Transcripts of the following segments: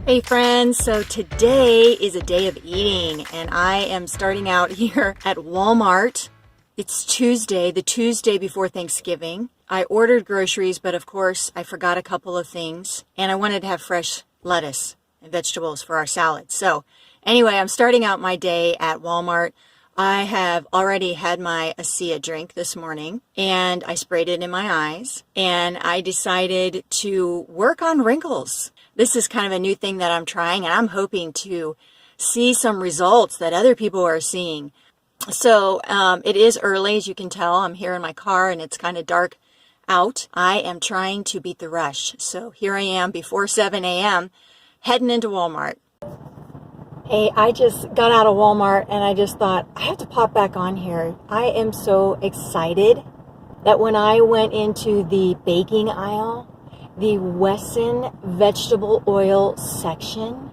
Hey friends, so today is a day of eating and I am starting out here at Walmart. It's Tuesday, the Tuesday before Thanksgiving. I ordered groceries, but of course I forgot a couple of things and I wanted to have fresh lettuce and vegetables for our salad. So anyway, I'm starting out my day at Walmart. I have already had my Asea drink this morning and I sprayed it in my eyes and I decided to work on wrinkles. This is kind of a new thing that I'm trying and I'm hoping to see some results that other people are seeing. So it is early, as you can tell. I'm here in my car and it's kind of dark out. I am trying to beat the rush. So here I am before 7 a.m. heading into Walmart. Hey, I just got out of Walmart and I just thought, I have to pop back on here. I am so excited that when I went into the baking aisle, the Wesson vegetable oil section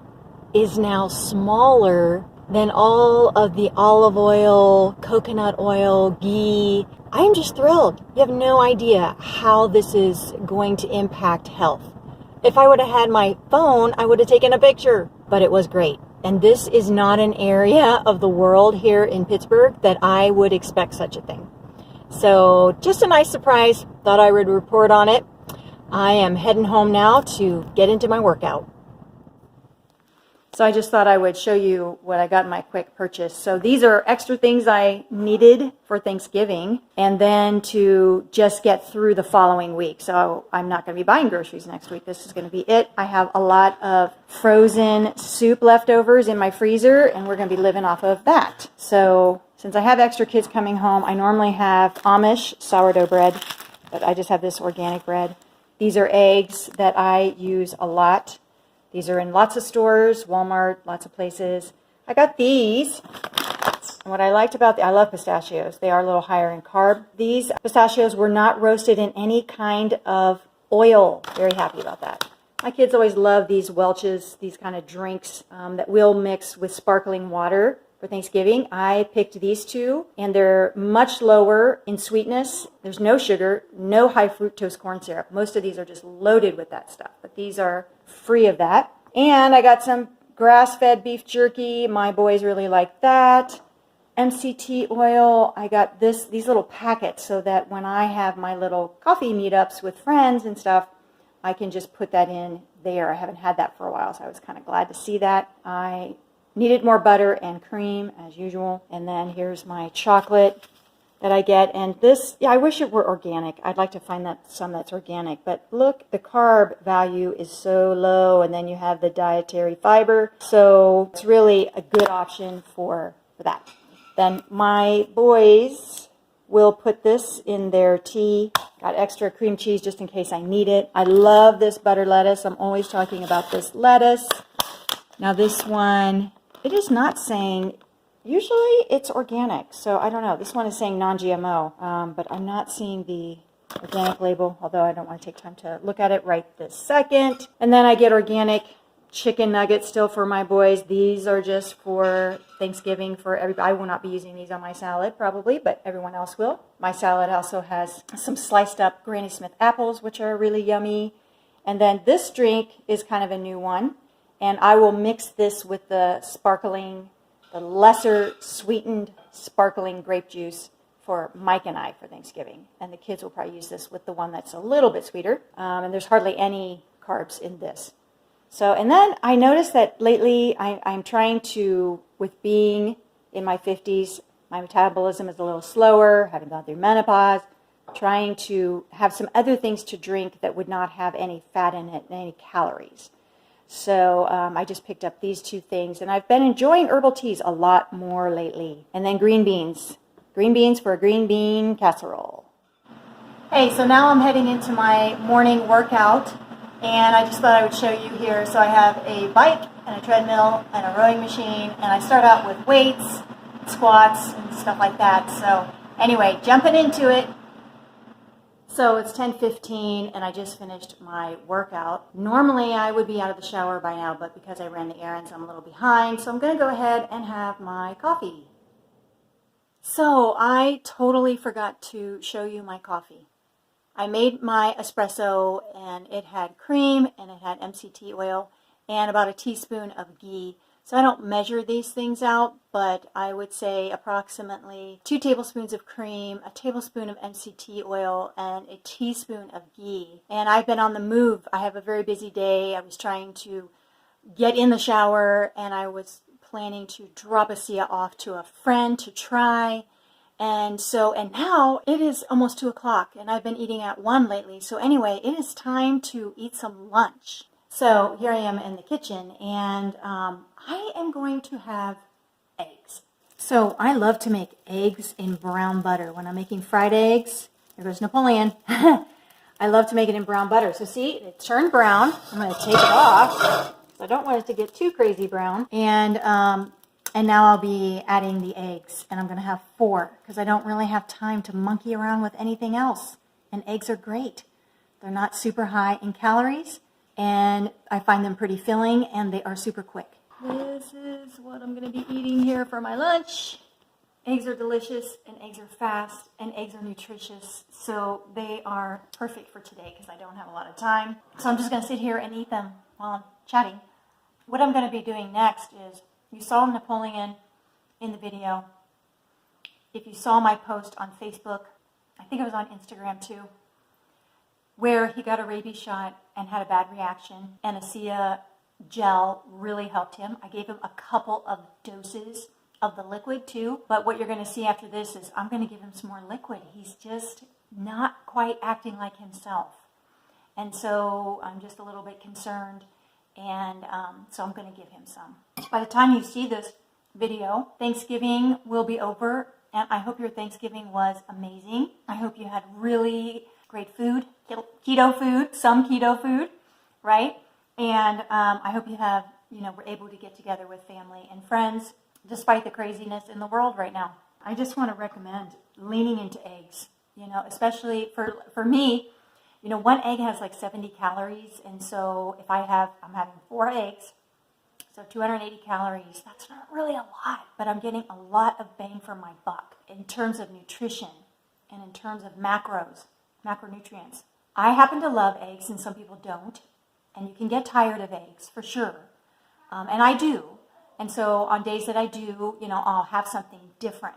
is now smaller than all of the olive oil, coconut oil, ghee. I am just thrilled. You have no idea how this is going to impact health. If I would have had my phone, I would have taken a picture, but it was great. And this is not an area of the world here in Pittsburgh that I would expect such a thing. So just a nice surprise. Thought I would report on it. I am heading home now to get into my workout. So I just thought I would show you what I got in my quick purchase. So these are extra things I needed for Thanksgiving and then to just get through the following week. So I'm not going to be buying groceries next week. This is going to be it. I have a lot of frozen soup leftovers in my freezer and we're going to be living off of that. So since I have extra kids coming home, I normally have Amish sourdough bread, but I just have this organic bread. These are eggs that I use a lot. These are in lots of stores, Walmart, lots of places. I got these. And what I liked about I love pistachios. They are a little higher in carb. These pistachios were not roasted in any kind of oil. Very happy about that. My kids always love these Welch's, these kind of drinks that we'll mix with sparkling water for Thanksgiving. I picked these two, and they're much lower in sweetness. There's no sugar, no high fructose corn syrup. Most of these are just loaded with that stuff, but these are free of that. And I got some grass-fed beef jerky. My boys really like that. MCT oil. I got these little packets so that when I have my little coffee meetups with friends and stuff, I can just put that in there. I haven't had that for a while, so I was kind of glad to see that. I needed more butter and cream as usual. And then here's my chocolate that I get. And this, I wish it were organic. I'd like to find some that's organic. But look, the carb value is so low. And then you have the dietary fiber. So it's really a good option for that. Then my boys will put this in their tea. Got extra cream cheese just in case I need it. I love this butter lettuce. I'm always talking about this lettuce. Now this one, it is not saying, usually it's organic, so I don't know. This one is saying non-GMO, but I'm not seeing the organic label, although I don't want to take time to look at it right this second. And then I get organic chicken nuggets still for my boys. These are just for Thanksgiving for everybody. I will not be using these on my salad probably, but everyone else will. My salad also has some sliced up Granny Smith apples, which are really yummy. And then this drink is kind of a new one. And I will mix this with the lesser sweetened sparkling grape juice for Mike and I for Thanksgiving. And the kids will probably use this with the one that's a little bit sweeter. And there's hardly any carbs in this. So, and then I noticed that lately I'm trying to, with being in my 50s, my metabolism is a little slower, having gone through menopause, trying to have some other things to drink that would not have any fat in it and any calories. So I just picked up these two things, and I've been enjoying herbal teas a lot more lately. And then green beans. Green beans for a green bean casserole. Hey, so now I'm heading into my morning workout, and I just thought I would show you here. So I have a bike and a treadmill and a rowing machine, and I start out with weights, squats, and stuff like that. So anyway, jumping into it. So it's 10:15 and I just finished my workout. Normally I would be out of the shower by now, but because I ran the errands, I'm a little behind. So I'm going to go ahead and have my coffee. So I totally forgot to show you my coffee. I made my espresso and it had cream and it had MCT oil and about a teaspoon of ghee. So I don't measure these things out, but I would say approximately 2 tablespoons of cream, a tablespoon of MCT oil, and a teaspoon of ghee. And I've been on the move. I have a very busy day. I was trying to get in the shower, and I was planning to drop Asea off to a friend to try. And now it is almost 2 o'clock, and I've been eating at 1 lately. So anyway, it is time to eat some lunch. So here I am in the kitchen, and I am going to have eggs. So I love to make eggs in brown butter. When I'm making fried eggs, there goes Napoleon. I love to make it in brown butter. So see, it turned brown. I'm going to take it off. I don't want it to get too crazy brown. And now I'll be adding the eggs, and I'm going to have 4 because I don't really have time to monkey around with anything else. And eggs are great. They're not super high in calories, and I find them pretty filling, and they are super quick. This is what I'm going to be eating here for my lunch. Eggs are delicious, and eggs are fast, and eggs are nutritious, so they are perfect for today because I don't have a lot of time. So I'm just going to sit here and eat them while I'm chatting. What I'm going to be doing next is, you saw Napoleon in the video. If you saw my post on Facebook, I think it was on Instagram too, where he got a rabies shot and had a bad reaction, and Asea gel really helped him. I gave him a couple of doses of the liquid too, but what you're going to see after this is I'm going to give him some more liquid. He's just not quite acting like himself, and so I'm just a little bit concerned, and so I'm going to give him some. By the time you see this video, Thanksgiving will be over, and I hope your Thanksgiving was amazing. I hope you had really great food, keto food, some keto food, right? And I hope you have, were able to get together with family and friends, despite the craziness in the world right now. I just want to recommend leaning into eggs, especially for me. 1 egg has like 70 calories, and so if I'm having 4 eggs, so 280 calories, that's not really a lot, but I'm getting a lot of bang for my buck in terms of nutrition and in terms of macronutrients. I happen to love eggs, and some people don't, and you can get tired of eggs for sure, and I do. And so on days that I do, I'll have something different.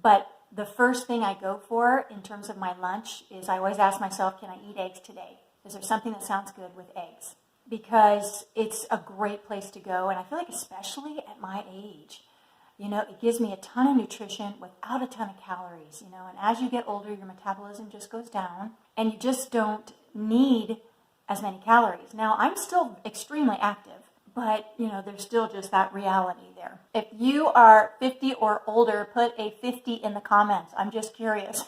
But the first thing I go for in terms of my lunch is I always ask myself, can I eat eggs today? Is there something that sounds good with eggs? Because it's a great place to go. And I feel like especially at my age, it gives me a ton of nutrition without a ton of calories, and as you get older, your metabolism just goes down and you just don't need as many calories. Now, I'm still extremely active, but, there's still just that reality there. If you are 50 or older, put a 50 in the comments. I'm just curious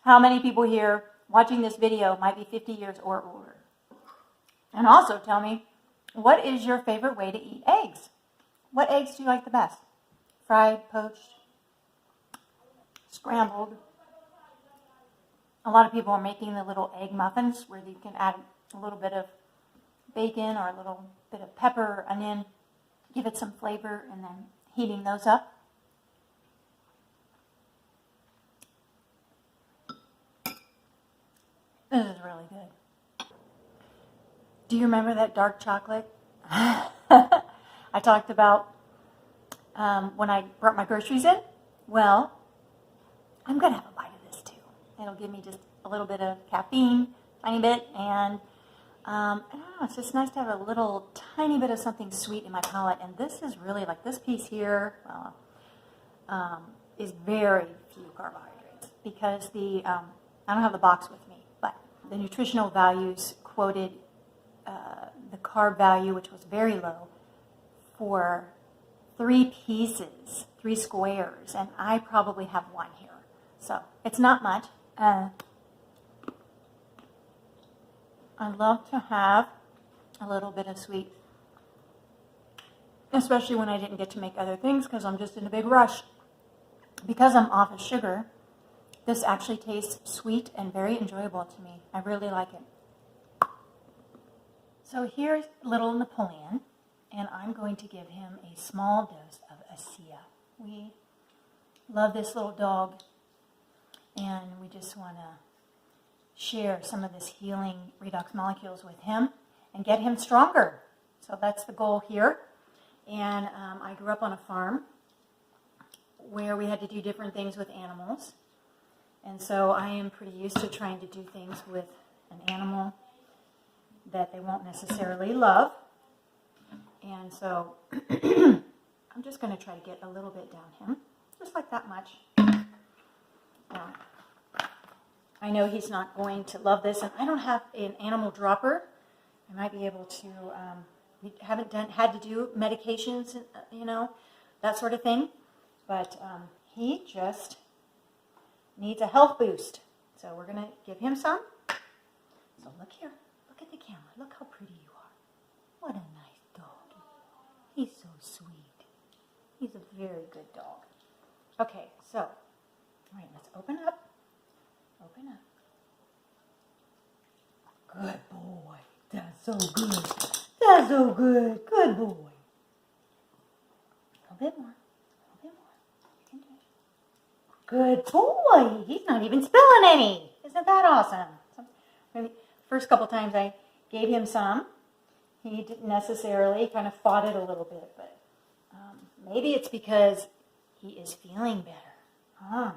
how many people here watching this video might be 50 years or older. And also tell me, what is your favorite way to eat eggs? What eggs do you like the best? Fried, poached, scrambled? A lot of people are making the little egg muffins where you can add a little bit of bacon or a little bit of pepper or onion, give it some flavor, and then heating those up. This is really good. Do you remember that dark chocolate I talked about when I brought my groceries in? Well, I'm going to have a bite of this too. It'll give me just a little bit of caffeine, tiny bit, and I don't know, it's just nice to have a little tiny bit of something sweet in my palate. And this is really, like this piece here, is very few carbohydrates because I don't have the box with me, but the nutritional values quoted the carb value, which was very low, for 3 pieces, 3 squares, and I probably have 1 here. So it's not much. I love to have a little bit of sweet, especially when I didn't get to make other things because I'm just in a big rush. Because I'm off of sugar, this actually tastes sweet and very enjoyable to me. I really like it. So here's little Napoleon, and I'm going to give him a small dose of Asea. We love this little dog, and we just want to share some of this healing redox molecules with him and get him stronger. So that's the goal here. And I grew up on a farm where we had to do different things with animals. And so I am pretty used to trying to do things with an animal that they won't necessarily love. And so I'm just going to try to get a little bit down him, just like that much. Now, I know he's not going to love this, and I don't have an animal dropper. I might be able to, we haven't had to do medications, that sort of thing. But he just needs a health boost. So we're going to give him some. So look here. Look at the camera. Look how pretty you are. What a nice dog. He's so sweet. He's a very good dog. Okay, so, all right, let's open up. Open up. Good boy. That's so good. That's so good. Good boy. A little bit more. A little bit more. You can do it. Good boy. He's not even spilling any. Isn't that awesome? So, first couple times I gave him some. He didn't necessarily, kind of fought it a little bit, but maybe it's because he is feeling better.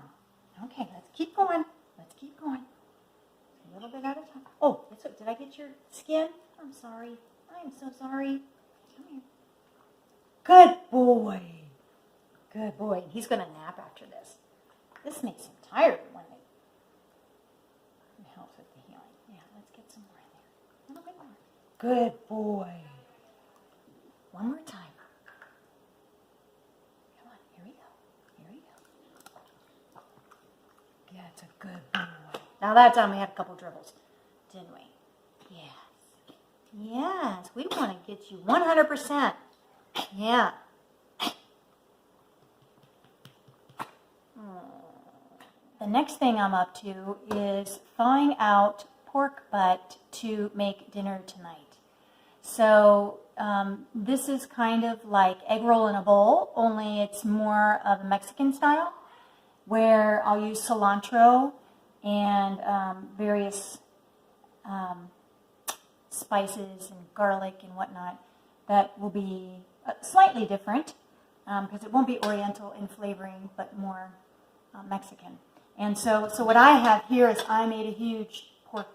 Okay, let's keep going. Let's keep going. A little bit at a time. Oh, did I get your skin? I'm sorry. I'm so sorry. Come here. Good boy. Good boy. He's going to nap after this. This makes him tired when it helps with the healing. Yeah, let's get some more in there. A little bit more. Good boy. One more time. Come on, here we go. Here we go. That's a good boy. Now that time we had a couple dribbles, didn't we? Yes. Yes, we want to get you 100%. Yeah. The next thing I'm up to is thawing out pork butt to make dinner tonight. So this is kind of like egg roll in a bowl, only it's more of a Mexican style, where I'll use cilantro and various spices and garlic and whatnot that will be slightly different because it won't be Oriental in flavoring, but more Mexican. And so what I have here is I made a huge pork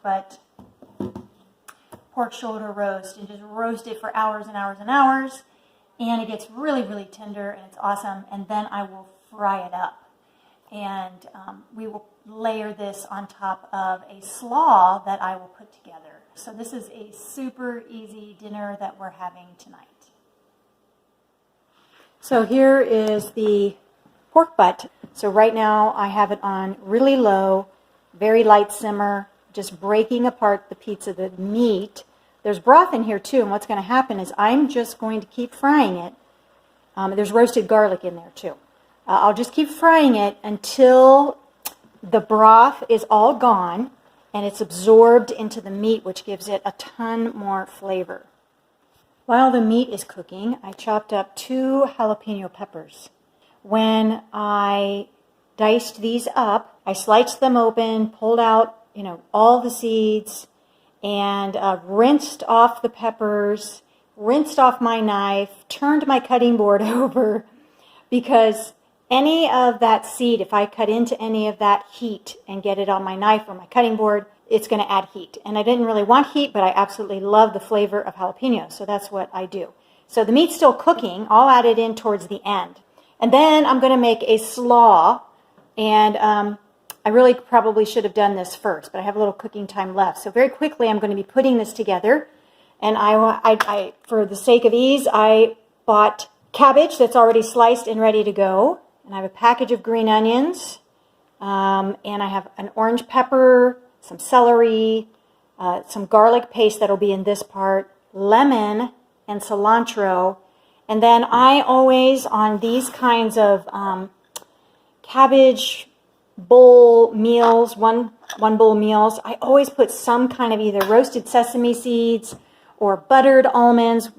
shoulder roast and just roast it for hours and hours and hours. And it gets really, really tender and it's awesome. And then I will fry it up. And we will layer this on top of a slaw that I will put together. So this is a super easy dinner that we're having tonight. So here is the pork butt. So right now I have it on really low, very light simmer, just breaking apart the pizza, the meat. There's broth in here too, and what's going to happen is I'm just going to keep frying it. There's roasted garlic in there too. I'll just keep frying it until the broth is all gone and it's absorbed into the meat, which gives it a ton more flavor. While the meat is cooking, I chopped up 2 jalapeno peppers. When I diced these up, I sliced them open, pulled out, all the seeds, and rinsed off the peppers, rinsed off my knife, turned my cutting board over, because any of that seed, if I cut into any of that heat and get it on my knife or my cutting board, it's going to add heat. And I didn't really want heat, but I absolutely love the flavor of jalapenos, so that's what I do. So the meat's still cooking. I'll add it in towards the end. And then I'm going to make a slaw, and I really probably should have done this first, but I have a little cooking time left. So very quickly, I'm going to be putting this together. And I for the sake of ease, I bought cabbage that's already sliced and ready to go. And I have a package of green onions, and I have an orange pepper, some celery, some garlic paste that'll be in this part, lemon, and cilantro. And then I always, on these kinds of cabbage bowl meals, one bowl meals, I always put some kind of either roasted sesame seeds or buttered almonds,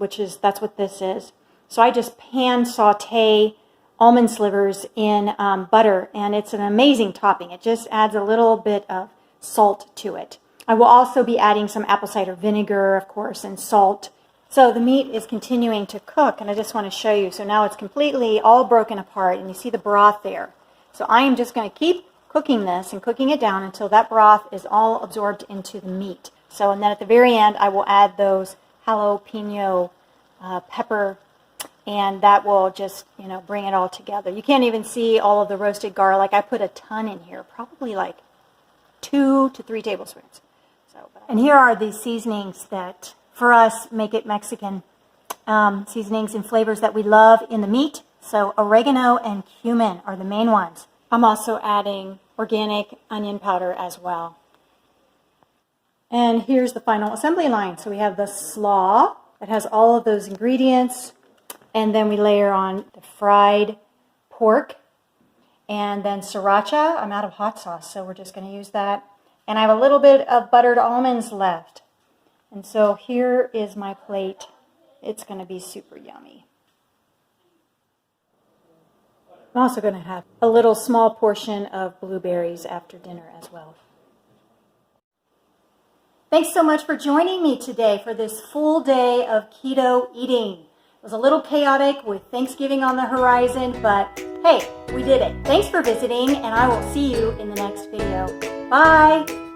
that's what this is. So I just pan saute almond slivers in butter, and it's an amazing topping. It just adds a little bit of salt to it. I will also be adding some apple cider vinegar, of course, and salt. So the meat is continuing to cook, and I just want to show you. So now it's completely all broken apart, and you see the broth there. So I am just going to keep cooking this and cooking it down until that broth is all absorbed into the meat. So, and then at the very end, I will add those jalapeno pepper, and that will just, bring it all together. You can't even see all of the roasted garlic. I put a ton in here, probably like 2 to 3 tablespoons. And here are the seasonings that, for us, make it Mexican. Seasonings and flavors that we love in the meat. So oregano and cumin are the main ones. I'm also adding organic onion powder as well. And here's the final assembly line. So we have the slaw that has all of those ingredients. And then we layer on the fried pork. And then sriracha. I'm out of hot sauce, so we're just going to use that. And I have a little bit of buttered almonds left. And so here is my plate. It's going to be super yummy. I'm also going to have a little small portion of blueberries after dinner as well. Thanks so much for joining me today for this full day of keto eating. It was a little chaotic with Thanksgiving on the horizon, but hey, we did it. Thanks for visiting, and I will see you in the next video. Bye!